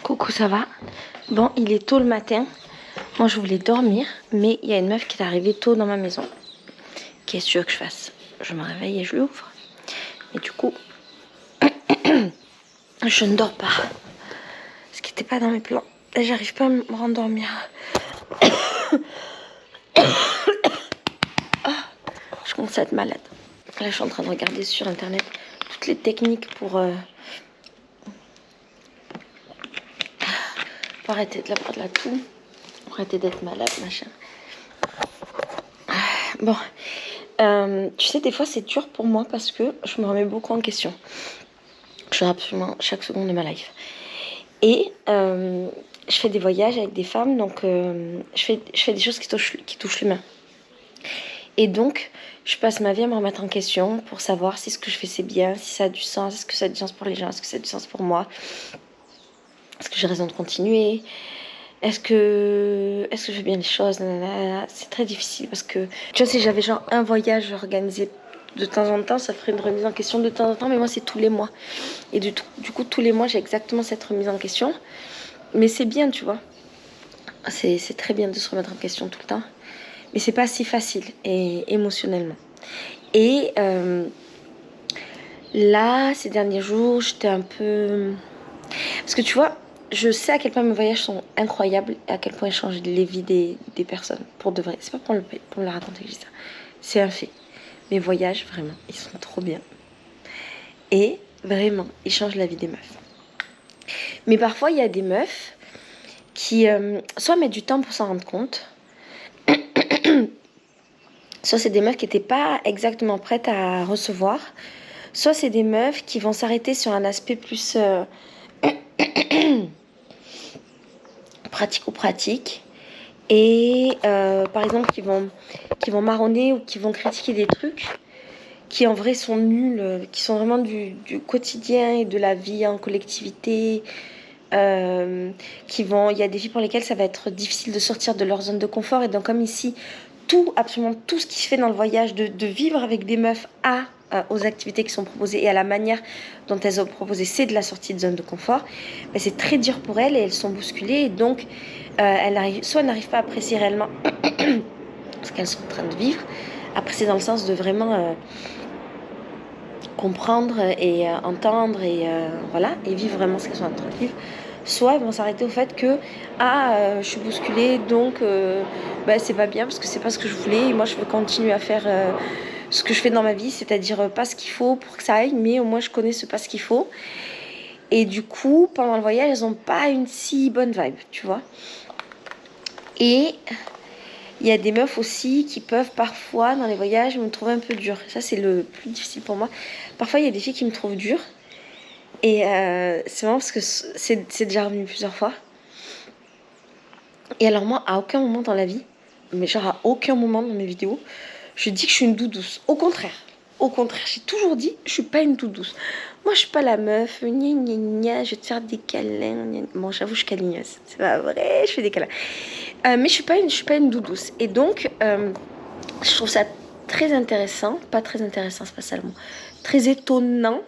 Coucou, ça va? Bon, il est tôt le matin. Moi, je voulais dormir, mais il y a une meuf qui est arrivée tôt dans ma maison. Qu'est-ce que tu veux que je fasse? Je me réveille et je lui ouvre. Et du coup, je ne dors pas. Ce qui n'était pas dans mes plans. Et j'arrive pas à me rendormir. Je commence à être malade. Là, je suis en train de regarder sur internet toutes les techniques pour arrêter de avoir de la toux, pour arrêter d'être malade, machin. Bon, tu sais, des fois c'est dur pour moi parce que je me remets beaucoup en question. Je fais absolument chaque seconde de ma life. Et je fais des voyages avec des femmes, donc je fais des choses qui touchent l'humain. Et donc, je passe ma vie à me remettre en question pour savoir si ce que je fais c'est bien, si ça a du sens, est-ce que ça a du sens pour les gens, est-ce que ça a du sens pour moi, est-ce que j'ai raison de continuer, est-ce que je fais bien les choses. C'est très difficile parce que, tu vois, si j'avais genre un voyage organisé de temps en temps, ça ferait une remise en question de temps en temps, mais moi c'est tous les mois. Et du coup, tous les mois, j'ai exactement cette remise en question. Mais c'est bien, tu vois. C'est très bien de se remettre en question tout le temps. Mais c'est pas si facile, et émotionnellement. Et là, ces derniers jours, j'étais un peu... Parce que tu vois, je sais à quel point mes voyages sont incroyables et à quel point ils changent les vies des personnes, pour de vrai. C'est pas pour me la raconter que je dis ça. C'est un fait. Mes voyages, vraiment, ils sont trop bien. Et vraiment, ils changent la vie des meufs. Mais parfois, il y a des meufs qui soit mettent du temps pour s'en rendre compte, soit c'est des meufs qui n'étaient pas exactement prêtes à recevoir, soit c'est des meufs qui vont s'arrêter sur un aspect plus pratico-pratique et par exemple qui vont marronner ou qui vont critiquer des trucs qui en vrai sont nuls, qui sont vraiment du quotidien et de la vie en collectivité. Il y a des filles pour lesquelles ça va être difficile de sortir de leur zone de confort, et donc comme ici absolument tout ce qui se fait dans le voyage, de vivre avec des meufs aux activités qui sont proposées et à la manière dont elles ont proposé, c'est de la sortie de zone de confort, mais c'est très dur pour elles et elles sont bousculées, et donc soit elles n'arrivent pas à apprécier réellement ce qu'elles sont en train de vivre, apprécier dans le sens de vraiment comprendre et entendre et voilà, et vivre vraiment ce qu'elles sont en train de vivre, soit elles vont s'arrêter au fait que je suis bousculée, donc c'est pas bien parce que c'est pas ce que je voulais et moi je veux continuer à faire ce que je fais dans ma vie, c'est-à-dire pas ce qu'il faut pour que ça aille, mais au moins je connais pas ce qu'il faut. Et du coup, pendant le voyage, elles ont pas une si bonne vibe, tu vois. Et il y a des meufs aussi qui peuvent parfois, dans les voyages, me trouver un peu dure. Ça, c'est le plus difficile pour moi. Parfois, il y a des filles qui me trouvent dure. Et c'est marrant parce que c'est déjà revenu plusieurs fois. Et alors moi, à aucun moment dans la vie, mais genre à aucun moment dans mes vidéos, je dis que je suis une doudouce. Au contraire, j'ai toujours dit, je suis pas une doudouce. Moi, je suis pas la meuf, gna gna gna, je vais te faire des câlins. Gna. Bon, j'avoue, je suis câlineuse. C'est pas vrai, je fais des câlins. Mais je suis pas une doudouce. Et donc, je trouve ça très intéressant. Pas très intéressant, c'est pas ça le mot. Très étonnant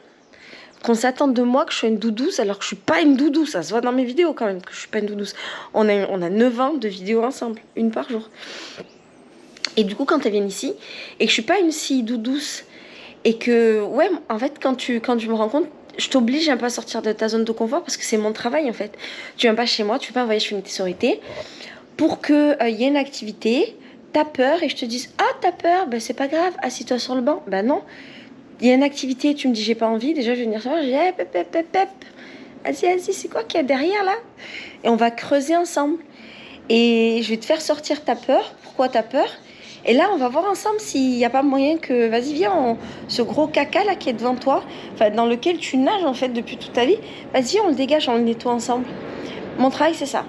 qu'on s'attende de moi que je sois une doudouse alors que je suis pas une doudouse. Ça se voit dans mes vidéos quand même que je suis pas une doudouse. On a 9 ans de vidéos ensemble, une par jour. Et du coup, quand elles viennent ici et que je suis pas une si douce et que, ouais, en fait, quand tu me rends compte, je t'oblige un peu à sortir de ta zone de confort parce que c'est mon travail en fait. Tu viens pas chez moi, tu fais pas un voyage sur une sororité pour qu'il y ait une activité, t'as peur et je te dise ah t'as peur, ben c'est pas grave, assis-toi sur le banc. Ben non, il y a une activité, tu me dis j'ai pas envie, déjà je vais venir savoir, je dis hey, pep, vas-y, c'est quoi qu'il y a derrière là? Et on va creuser ensemble. Et je vais te faire sortir ta peur, pourquoi t'as peur? Et là, on va voir ensemble s'il n'y a pas moyen que, vas-y, viens, ce gros caca là qui est devant toi, enfin dans lequel tu nages en fait depuis toute ta vie, vas-y, on le dégage, on le nettoie ensemble. Mon travail, c'est ça.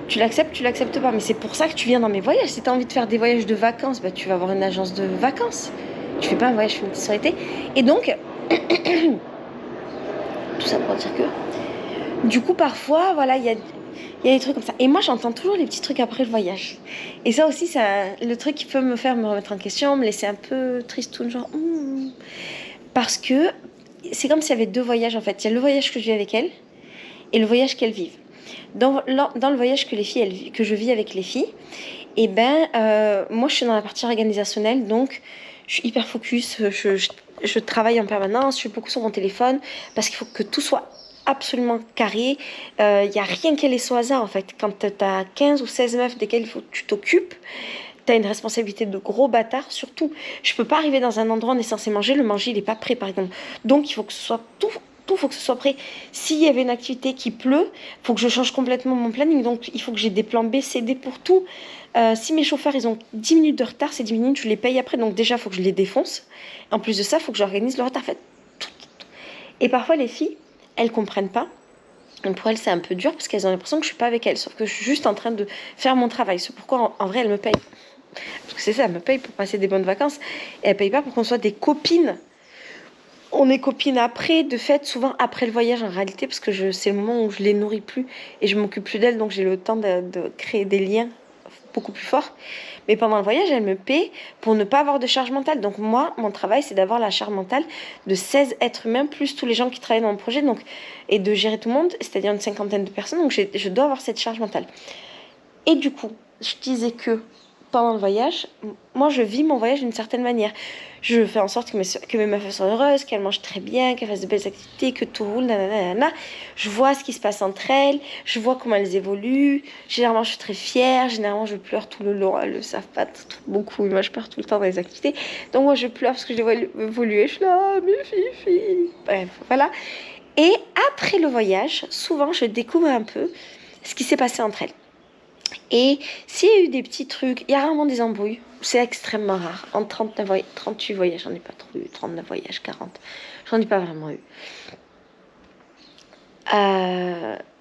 Tu l'acceptes pas, mais c'est pour ça que tu viens dans mes voyages. Si tu as envie de faire des voyages de vacances, bah, tu vas avoir une agence de vacances. Tu fais pas un voyage sur une sororité. Et donc, tout ça pour dire que, du coup, parfois, voilà, il y a des trucs comme ça. Et moi, j'entends toujours les petits trucs après le voyage. Et ça aussi, c'est le truc qui peut me faire me remettre en question, me laisser un peu tristoune, genre... Parce que c'est comme s'il y avait deux voyages, en fait. Il y a le voyage que je vis avec elle et le voyage qu'elles vivent. Dans le voyage que je vis avec les filles, et moi je suis dans la partie organisationnelle, donc je suis hyper focus, je travaille en permanence, je suis beaucoup sur mon téléphone, parce qu'il faut que tout soit absolument carré. Il n'y a rien qui laisse au hasard en fait. Quand tu as 15 ou 16 meufs desquelles il faut que tu t'occupes, tu as une responsabilité de gros bâtard. Surtout, je peux pas arriver dans un endroit où on est censé manger, le manger il est pas prêt par exemple. Donc il faut que ce soit tout faut que ce soit prêt. S'il y avait une activité qui pleut, il faut que je change complètement mon planning. Donc il faut que j'ai des plans B, C, D pour tout. Si mes chauffeurs ils ont 10 minutes de retard, ces 10 minutes je les paye après. Donc déjà il faut que je les défonce. En plus de ça, il faut que j'organise le retard. En fait, tout. Et parfois les filles, elles comprennent pas. Donc pour elles c'est un peu dur parce qu'elles ont l'impression que je suis pas avec elles. Sauf que je suis juste en train de faire mon travail. C'est pourquoi en vrai elles me payent. Parce que c'est ça, elles me payent pour passer des bonnes vacances. Et elles payent pas pour qu'on soit des copines. On est copines après, de fait, souvent après le voyage en réalité, parce que c'est le moment où je les nourris plus et je m'occupe plus d'elles, donc j'ai le temps de créer des liens beaucoup plus forts. Mais pendant le voyage, elles me paient pour ne pas avoir de charge mentale. Donc moi, mon travail, c'est d'avoir la charge mentale de 16 êtres humains, plus tous les gens qui travaillent dans mon projet, donc, et de gérer tout le monde, c'est-à-dire une cinquantaine de personnes, donc je dois avoir cette charge mentale. Et du coup, je disais que pendant le voyage, moi je vis mon voyage d'une certaine manière. Je fais en sorte que mes meufs soient heureuses, qu'elles mangent très bien, qu'elles fassent de belles activités, que tout roule, nanana. Je vois ce qui se passe entre elles, je vois comment elles évoluent. Généralement, je suis très fière, généralement, je pleure tout le long. Elles le savent pas beaucoup, mais moi je pleure tout le temps dans les activités. Donc, moi je pleure parce que je les vois évoluer. Je suis là, ah, mes filles. Bref, voilà. Et après le voyage, souvent, je découvre un peu ce qui s'est passé entre elles. Et s'il y a eu des petits trucs, il y a rarement des embrouilles. C'est extrêmement rare. En 38 voyages, j'en ai pas trop eu. 39 voyages, 40. J'en ai pas vraiment eu.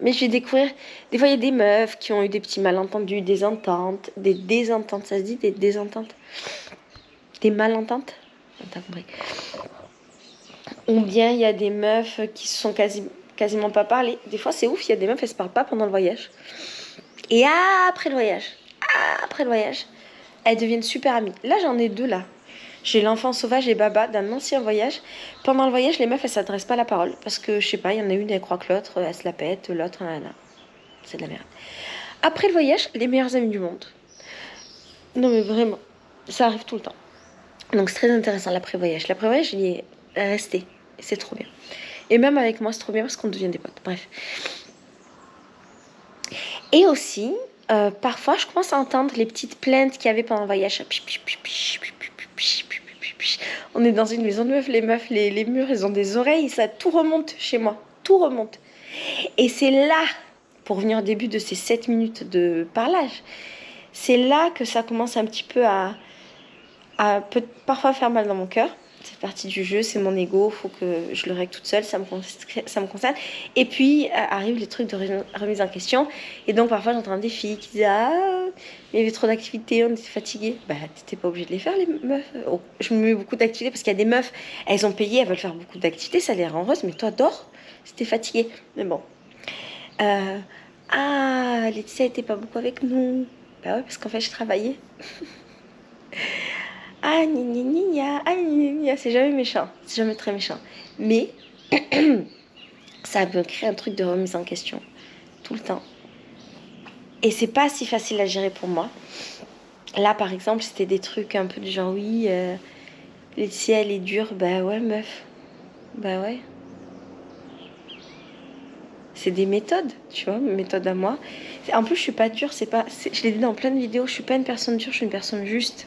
Mais je vais découvrir. Des fois, il y a des meufs qui ont eu des petits malentendus, des ententes, des désententes. Ça se dit des désententes? Des malententes? T'as compris. Ou bien il y a des meufs qui se sont quasiment pas parlé. Des fois, c'est ouf, il y a des meufs, elles se parlent pas pendant le voyage. Et après le voyage, elles deviennent super amies. Là, j'en ai deux là. J'ai l'enfant sauvage et Baba d'un ancien voyage. Pendant le voyage, les meufs, elles s'adressent pas la parole. Parce que, je sais pas, il y en a une, elle croit que l'autre, elle se la pète, l'autre, nanana. C'est de la merde. Après le voyage, les meilleures amies du monde. Non, mais vraiment, ça arrive tout le temps. Donc, c'est très intéressant, l'après-voyage. L'après-voyage, il est resté. C'est trop bien. Et même avec moi, c'est trop bien parce qu'on devient des potes. Bref. Et aussi, parfois, je commence à entendre les petites plaintes qu'il y avait pendant le voyage. On est dans une maison de meufs, les meufs, les murs, ils ont des oreilles, ça tout remonte chez moi. Tout remonte. Et c'est là, pour venir au début de ces 7 minutes de parlage, c'est là que ça commence un petit peu à parfois faire mal dans mon cœur. C'est partie du jeu, c'est mon ego, faut que je le règle toute seule, ça me concerne. Et puis arrivent les trucs de remise en question. Et donc parfois j'entends des filles qui disent ah, il y avait trop d'activités, on était fatigués. Bah t'étais pas obligée de les faire les meufs. Oh, je me mets beaucoup d'activités parce qu'il y a des meufs, elles ont payé, elles veulent faire beaucoup d'activités, ça les rend heureuses, mais toi dors, si t'es fatiguée. Mais bon. Laetitia était pas beaucoup avec nous. Bah ouais, parce qu'en fait je travaillais. Ah, c'est jamais méchant, c'est jamais très méchant. Mais ça me crée un truc de remise en question, tout le temps. Et c'est pas si facile à gérer pour moi. Là, par exemple, c'était des trucs un peu du genre, oui, Laetitia, elle est dure. Bah ouais, meuf. Bah ouais. C'est des méthodes, tu vois, mes méthodes à moi. En plus, je suis pas dure, je l'ai dit dans plein de vidéos, je suis pas une personne dure, je suis une personne juste.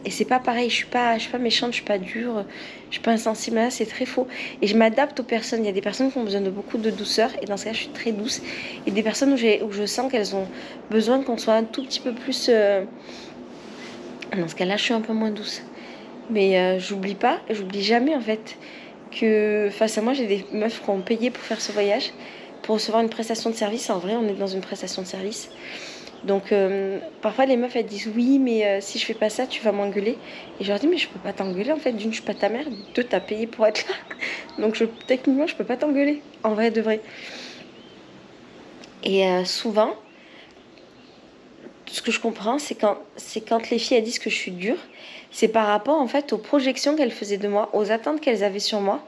Et c'est pas pareil, je suis pas méchante, je suis pas dure, je suis pas insensible, là c'est très faux. Et je m'adapte aux personnes, il y a des personnes qui ont besoin de beaucoup de douceur, et dans ce cas je suis très douce. Et des personnes où je sens qu'elles ont besoin qu'on soit un tout petit peu plus... Dans ce cas-là je suis un peu moins douce. Mais j'oublie jamais en fait, que face à moi j'ai des meufs qui ont payé pour faire ce voyage, pour recevoir une prestation de service. En vrai on est dans une prestation de service. Donc parfois les meufs elles disent oui mais si je fais pas ça tu vas m'engueuler. Et je leur dis mais je peux pas t'engueuler en fait, d'une je suis pas ta mère, deux t'as payé pour être là. Donc techniquement je peux pas t'engueuler, en vrai de vrai. Et souvent ce que je comprends c'est quand les filles elles disent que je suis dure, c'est par rapport en fait aux projections qu'elles faisaient de moi, aux attentes qu'elles avaient sur moi.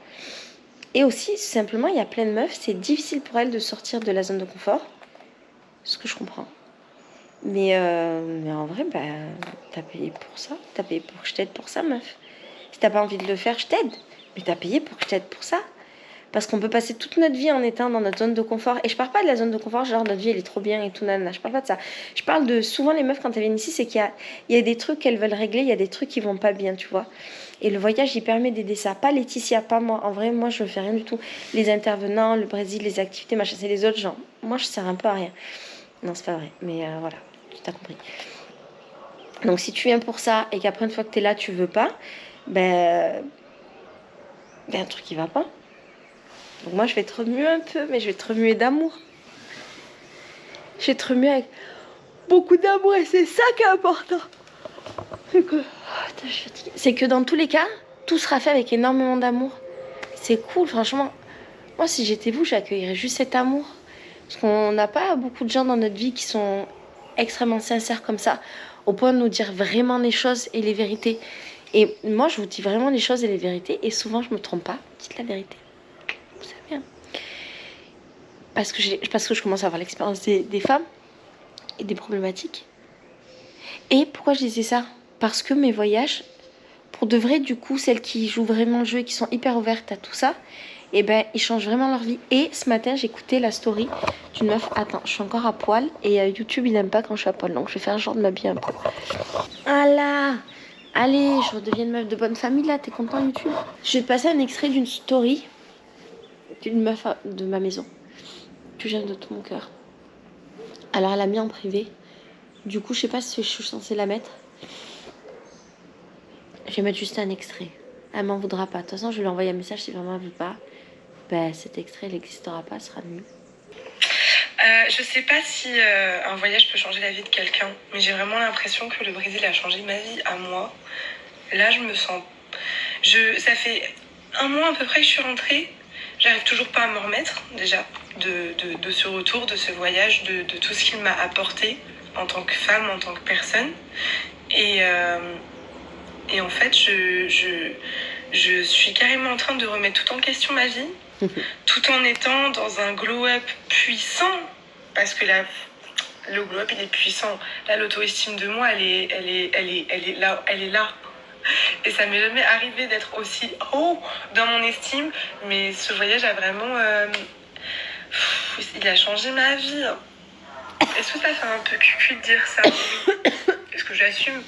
Et aussi simplement il y a plein de meufs, c'est difficile pour elles de sortir de la zone de confort. ce que je comprends. Mais en vrai, bah, t'as payé pour ça. T'as payé pour que je t'aide pour ça, meuf. Si t'as pas envie de le faire, je t'aide. Mais t'as payé pour que je t'aide pour ça. Parce qu'on peut passer toute notre vie en étant dans notre zone de confort. Et je parle pas de la zone de confort, genre notre vie elle est trop bien et tout, nanana. Je parle pas de ça. Je parle de souvent les meufs quand elles viennent ici, c'est qu'il y a des trucs qu'elles veulent régler, il y a des trucs qui vont pas bien, tu vois. Et le voyage, il permet d'aider ça. Pas Laetitia, pas moi. En vrai, moi, je fais rien du tout. Les intervenants, le Brésil, les activités, machin, c'est les autres gens. Moi, je sers un peu à rien. Non, c'est pas vrai. Mais voilà, tu t'as compris. Donc, si tu viens pour ça et qu'après, une fois que t'es là, tu veux pas, ben, un truc qui va pas. Donc moi, je vais te remuer un peu, mais je vais te remuer d'amour. Je vais te remuer avec beaucoup d'amour et c'est ça qui est important. C'est que dans tous les cas, tout sera fait avec énormément d'amour. C'est cool, franchement. Moi, si j'étais vous, j'accueillerais juste cet amour. Parce qu'on n'a pas beaucoup de gens dans notre vie qui sont extrêmement sincères comme ça, au point de nous dire vraiment les choses et les vérités. Et moi, je vous dis vraiment les choses et les vérités, et souvent, je me trompe pas. Dites la vérité. Vous savez, hein. Parce que je commence à avoir l'expérience des femmes et des problématiques. Et pourquoi je disais ça? Parce que mes voyages, pour de vrai, du coup, celles qui jouent vraiment le jeu et qui sont hyper ouvertes à tout ça, et ben ils changent vraiment leur vie. Et ce matin, j'ai écouté la story d'une meuf. Attends, je suis encore à poil et YouTube il n'aime pas quand je suis à poil, donc je vais faire genre de m'habiller un peu. Ah là, allez, je redeviens une meuf de bonne famille là. T'es content YouTube? Je vais te passer un extrait d'une story d'une meuf de ma maison que j'aime de tout mon cœur. Alors elle l'a mis en privé. Du coup, je sais pas si je suis censée la mettre. Je vais mettre juste un extrait. Elle m'en voudra pas. De toute façon, je vais lui envoyer un message si vraiment elle veut pas. Ben, cet extrait, il n'existera pas, ce sera nul. Je sais pas si un voyage peut changer la vie de quelqu'un, mais j'ai vraiment l'impression que le Brésil a changé ma vie à moi. Là, je me sens... Ça fait 1 mois à peu près que je suis rentrée. J'arrive toujours pas à m'en remettre, déjà, de ce retour, de ce voyage, de tout ce qu'il m'a apporté en tant que femme, en tant que personne. Et en fait, je suis carrément en train de remettre tout en question ma vie, tout en étant dans un glow-up puissant, parce que là, le glow-up, il est puissant. Là, l'auto-estime de moi, elle est là. Et ça m'est jamais arrivé d'être aussi haut dans mon estime, mais ce voyage a vraiment... il a changé ma vie. Est-ce que ça fait un peu cucu de dire ça? Est-ce que j'assume?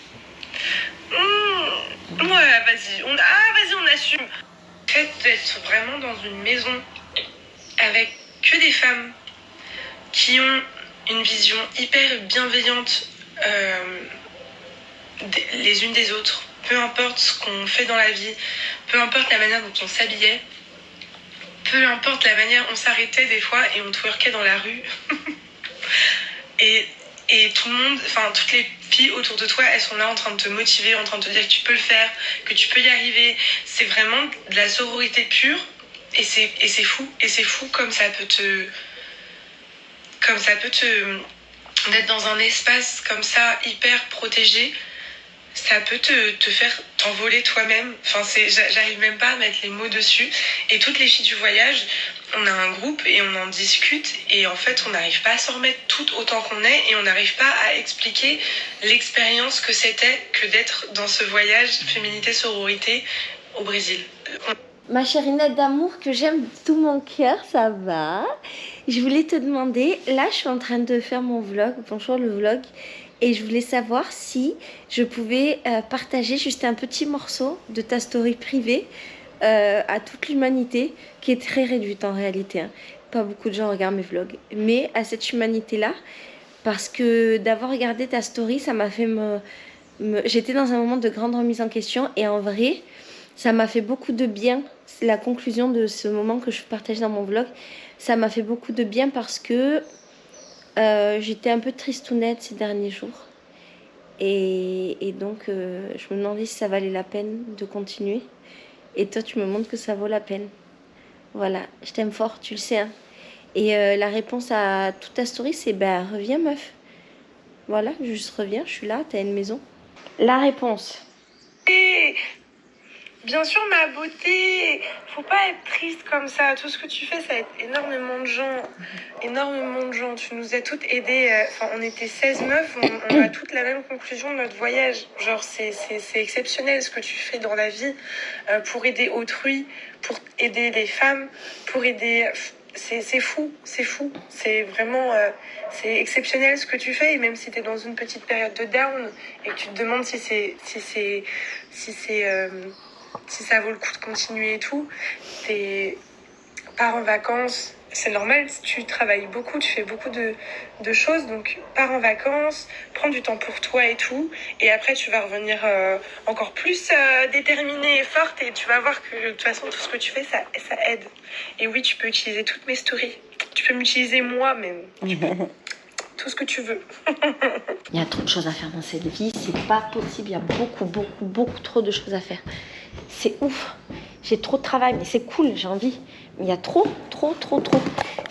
Ouais, vas-y, on assume. Le fait d'être vraiment dans une maison avec que des femmes qui ont une vision hyper bienveillante les unes des autres, peu importe ce qu'on fait dans la vie, peu importe la manière dont on s'habillait, peu importe la manière on s'arrêtait des fois et on twerkait dans la rue. et tout le monde, enfin toutes les filles autour de toi, elles sont là en train de te motiver, en train de te dire que tu peux le faire, que tu peux y arriver. C'est vraiment de la sororité pure et c'est fou. Et c'est fou comme ça peut te... d'être dans un espace comme ça, hyper protégé, ça peut te faire t'envoler toi-même. Enfin, j'arrive même pas à mettre les mots dessus. Et toutes les filles du voyage, on a un groupe et on en discute. Et en fait, on n'arrive pas à s'en remettre toutes autant qu'on est. Et on n'arrive pas à expliquer l'expérience que c'était que d'être dans ce voyage féminité-sororité au Brésil. Ma chérinette d'amour que j'aime de tout mon cœur, ça va? Je voulais te demander, là je suis en train de faire mon vlog, bonjour le vlog, et je voulais savoir si je pouvais partager juste un petit morceau de ta story privée à toute l'humanité, qui est très réduite en réalité, hein. Pas beaucoup de gens regardent mes vlogs, mais à cette humanité-là, parce que d'avoir regardé ta story, ça m'a fait J'étais dans un moment de grande remise en question, et en vrai, ça m'a fait beaucoup de bien. La conclusion de ce moment que je partage dans mon vlog, ça m'a fait beaucoup de bien parce que j'étais un peu tristounette ces derniers jours. Et donc, je me demandais si ça valait la peine de continuer. Et toi, tu me montres que ça vaut la peine. Voilà, je t'aime fort, tu le sais, hein. Et la réponse à toute ta story, c'est bah, reviens, meuf. Voilà, juste reviens, je suis là, t'as une maison. La réponse. Bien sûr, ma beauté, faut pas être triste comme ça. Tout ce que tu fais, ça aide énormément de gens. Énormément de gens. Tu nous as toutes aidées. Enfin, on était 16 meufs, on a toutes la même conclusion de notre voyage. Genre, c'est exceptionnel ce que tu fais dans la vie pour aider autrui, pour aider les femmes, pour aider. C'est fou, c'est fou. C'est vraiment c'est exceptionnel ce que tu fais. Et même si tu es dans une petite période de down et que tu te demandes si ça vaut le coup de continuer et tout, pars en vacances, c'est normal, tu travailles beaucoup, tu fais beaucoup de choses, donc pars en vacances, prends du temps pour toi et tout, et après tu vas revenir encore plus déterminée et forte, et tu vas voir que de toute façon tout ce que tu fais, ça aide. Et oui, tu peux utiliser toutes mes stories, tu peux m'utiliser moi même, tout ce que tu veux. Il y a trop de choses à faire dans cette vie, c'est pas possible, il y a beaucoup trop de choses à faire. C'est ouf, j'ai trop de travail, mais c'est cool, j'ai envie. Mais il y a trop.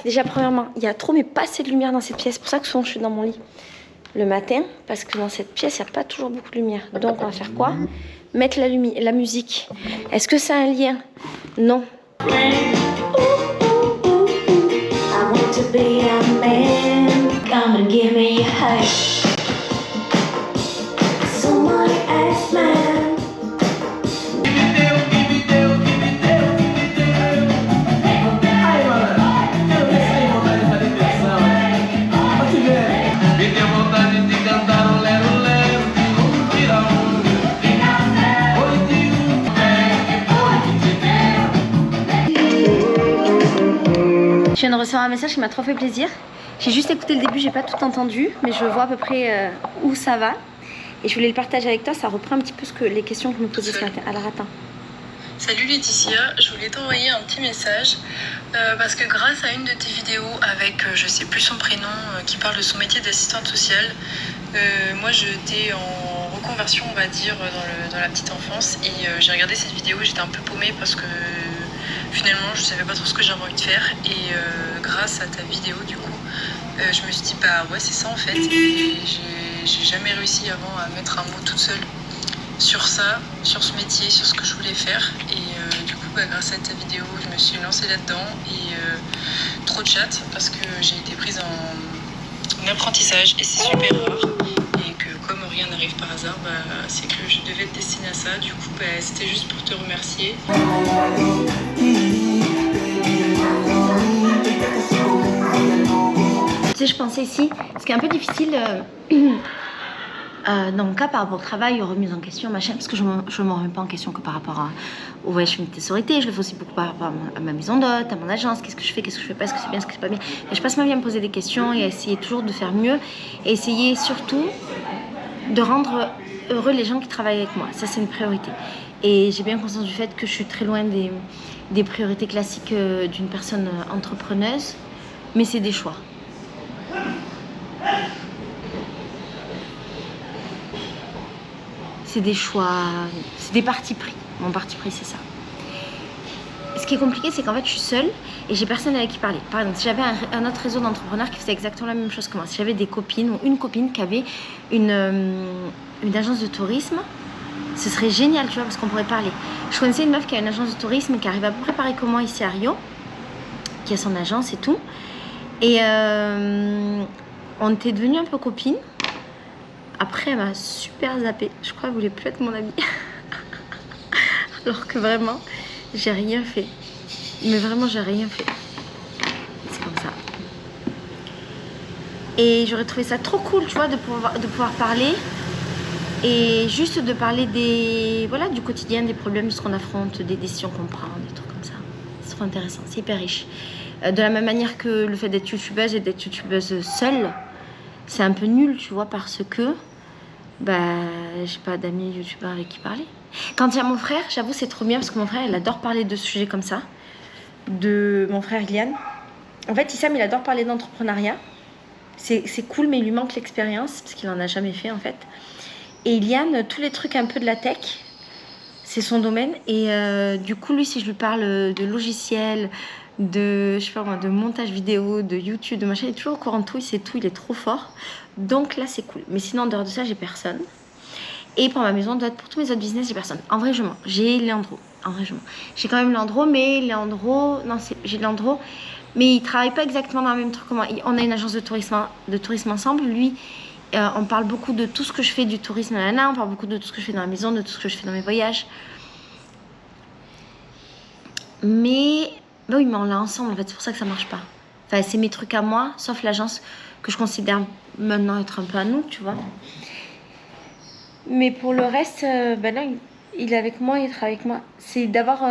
Déjà, premièrement, il y a trop, mais pas assez de lumière dans cette pièce. C'est pour ça que souvent je suis dans mon lit le matin, parce que dans cette pièce, il n'y a pas toujours beaucoup de lumière. Donc, on va faire quoi? Mettre la musique. Est-ce que ça a un lien? Non. I want to be a man. Come and give me a hug. Somebody ask man. Je viens de recevoir un message qui m'a trop fait plaisir. J'ai juste écouté le début, j'ai pas tout entendu, mais je vois à peu près où ça va. Et je voulais le partager avec toi, ça reprend un petit peu les questions que je me posais ce matin. Alors attends. Salut Laetitia, je voulais t'envoyer un petit message parce que grâce à une de tes vidéos avec, je sais plus son prénom, qui parle de son métier d'assistante sociale, moi j'étais en reconversion, on va dire, dans la petite enfance, et j'ai regardé cette vidéo, j'étais un peu paumée parce que finalement je savais pas trop ce que j'avais envie de faire, et grâce à ta vidéo du coup je me suis dit bah ouais c'est ça en fait, et j'ai jamais réussi avant à mettre un mot toute seule sur ça, sur ce métier, sur ce que je voulais faire, et du coup bah, grâce à ta vidéo je me suis lancée là-dedans, et trop de chat parce que j'ai été prise en apprentissage et c'est super rare, et que comme rien n'arrive par hasard, bah, c'est que je devais être destinée à ça. Du coup bah, c'était juste pour te remercier. Tu sais, je pensais ici, ce qui est un peu difficile dans mon cas par rapport au travail, aux remises en question, machin, parce que je ne me remets pas en question que par rapport au voyage Montessori, je le fais aussi beaucoup par rapport à ma maison d'hôte, à mon agence, qu'est-ce que je fais, qu'est-ce que je fais pas, est-ce que c'est bien, est-ce que c'est pas bien. Et je passe ma vie à me poser des questions et à essayer toujours de faire mieux, et essayer surtout de rendre heureux les gens qui travaillent avec moi. Ça, c'est une priorité. Et j'ai bien conscience du fait que je suis très loin des priorités classiques d'une personne entrepreneuse, mais c'est des choix. C'est des choix, c'est des partis pris. Mon parti pris, c'est ça. Ce qui est compliqué, c'est qu'en fait, je suis seule et j'ai personne avec qui parler. Par exemple, si j'avais un autre réseau d'entrepreneurs qui faisait exactement la même chose que moi, si j'avais des copines ou une copine qui avait une agence de tourisme, ce serait génial, tu vois, parce qu'on pourrait parler. Je connaissais une meuf qui a une agence de tourisme qui arrive à peu près pareil que moi ici à Rio, qui a son agence et tout. Et on était devenues un peu copines. Après, elle m'a super zappée. Je crois qu'elle voulait plus être mon amie. Alors que vraiment, j'ai rien fait. Mais vraiment, j'ai rien fait. C'est comme ça. Et j'aurais trouvé ça trop cool, tu vois, de pouvoir parler. Et juste de parler du quotidien, des problèmes, de ce qu'on affronte, des décisions qu'on prend, des trucs comme ça. C'est trop intéressant, c'est hyper riche. De la même manière que le fait d'être youtubeuse et d'être youtubeuse seule, c'est un peu nul, tu vois, parce que j'ai pas d'amis youtubeurs avec qui parler. Quand il y a mon frère, j'avoue, c'est trop bien parce que mon frère, il adore parler de sujets comme ça. De mon frère Ilian. En fait, Issam, il adore parler d'entrepreneuriat. C'est cool, mais il lui manque l'expérience parce qu'il en a jamais fait en fait. Et Ilian, tous les trucs un peu de la tech, c'est son domaine. Et du coup, lui, si je lui parle de logiciels, de montage vidéo, de YouTube, de machin, il est toujours au courant de tout, il sait tout, il est trop fort. Donc là, c'est cool. Mais sinon, en dehors de ça, j'ai personne. Et pour ma maison, doit être pour tous mes autres business, j'ai personne. En vrai, je mens. J'ai Leandro. En vrai, je mens. J'ai quand même Leandro, mais Leandro... Non, j'ai Leandro, mais il travaille pas exactement dans le même truc que moi. On a une agence de tourisme ensemble. Lui, on parle beaucoup de tout ce que je fais du tourisme, on parle beaucoup de tout ce que je fais dans la maison, de tout ce que je fais dans mes voyages. Mais... Bah oui, mais on l'a ensemble, en fait. C'est pour ça que ça marche pas. Enfin, c'est mes trucs à moi, sauf l'agence que je considère maintenant être un peu à nous, tu vois. Mais pour le reste, ben là, il est avec moi, il travaille avec moi. C'est d'avoir,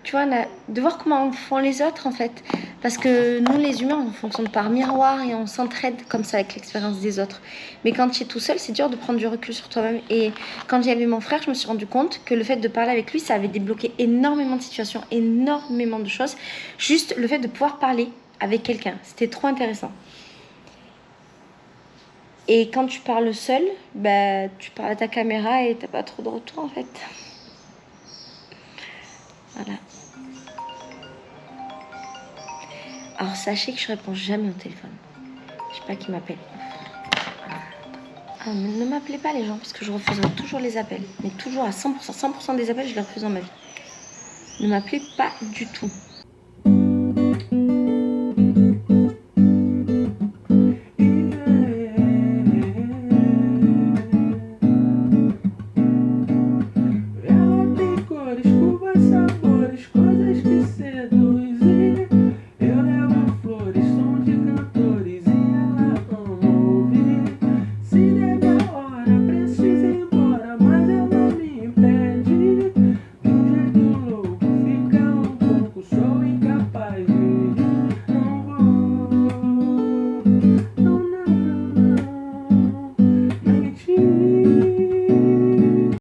tu vois, de voir comment font les autres, en fait. Parce que nous, les humains, on fonctionne par miroir et on s'entraide comme ça avec l'expérience des autres. Mais quand tu es tout seul, c'est dur de prendre du recul sur toi-même. Et quand j'avais mon frère, je me suis rendu compte que le fait de parler avec lui, ça avait débloqué énormément de situations, énormément de choses. Juste le fait de pouvoir parler avec quelqu'un, c'était trop intéressant. Et quand tu parles seul, bah, tu parles à ta caméra et t'as pas trop de retour en fait. Voilà. Alors sachez que je réponds jamais au téléphone. Je sais pas qui m'appelle. Ah, mais ne m'appelez pas les gens parce que je refuserai toujours les appels. Mais toujours à 100%. 100% des appels, je les refuse dans ma vie. Ne m'appelez pas du tout.